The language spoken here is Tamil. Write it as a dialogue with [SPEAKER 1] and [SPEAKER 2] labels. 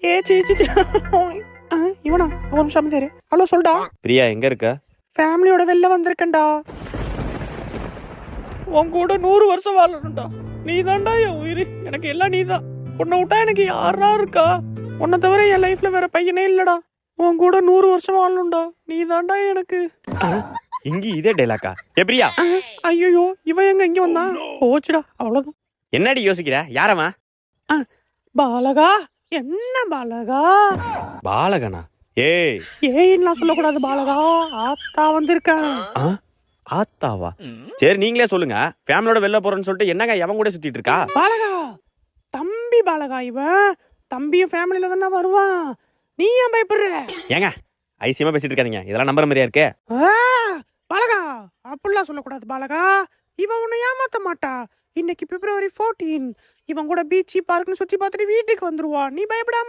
[SPEAKER 1] ஏ சீச்சி இவனா ஒரு நிமிஷம் சரி. ஹலோ சொல்டா.
[SPEAKER 2] பிரியா எங்க இருக்க?
[SPEAKER 1] ஃபேமிலியோட வெளில வந்திருக்கேன்டா. உன் கூட 100 வருஷம் வாழணும்டா. நீ தான்டா என் உயிர். எனக்கு எல்லாம் நீதான். உன்னை விட்டா எனக்கு யாரா இருக்கா? உன்னை தவிர என் லைஃப்ல வேற பையனே இல்லடா. உன் கூட 100 வருஷம் வாழணும்டா. நீ தான்டா எனக்கு.
[SPEAKER 2] இங்க இதே டைலாக்கா? ஏ பிரியா,
[SPEAKER 1] ஐயோ இவன் எங்க இங்க வந்தான்? போச்சுடா அவ்வளவுதான்.
[SPEAKER 2] என்னடி யோசிக்கிற? யாரமா?
[SPEAKER 1] பாலகா. என்ன பாலகா?
[SPEAKER 2] பாலகனா? ஏய்
[SPEAKER 1] ஏன்லாம் சொல்லக்கூடாது பாலகா. ஆத்தா வந்திருக்கேன்.
[SPEAKER 2] ஆத்தாவா? சரி நீங்களே சொல்லுங்க. ஃபேமிலியோட வெளில போறேன்னு சொல்லிட்டு என்னங்க எவன் கூட சுத்திட்டு இருக்கா?
[SPEAKER 1] பாலகா தம்பி பாலகா. இவன் தம்பியும் ஃபேமிலியில தானே வருவான். நீ ஏன் பயப்படுற?
[SPEAKER 2] ஏங்க ஐசியமா பேசிட்டு இருக்காதீங்க. இதெல்லாம் நம்புற மாதிரியா இருக்கு?
[SPEAKER 1] பாலகா அப்படிலாம் சொல்லக்கூடாது பாலகா. இவன் உன்னை ஏமாத்த மாட்டா. இன்னைக்கு February 14. இவன் கூட பீச் பார்க்னு சுத்தி பார்த்துட்டு வீட்டுக்கு வந்துருவா. நீ பயப்படாம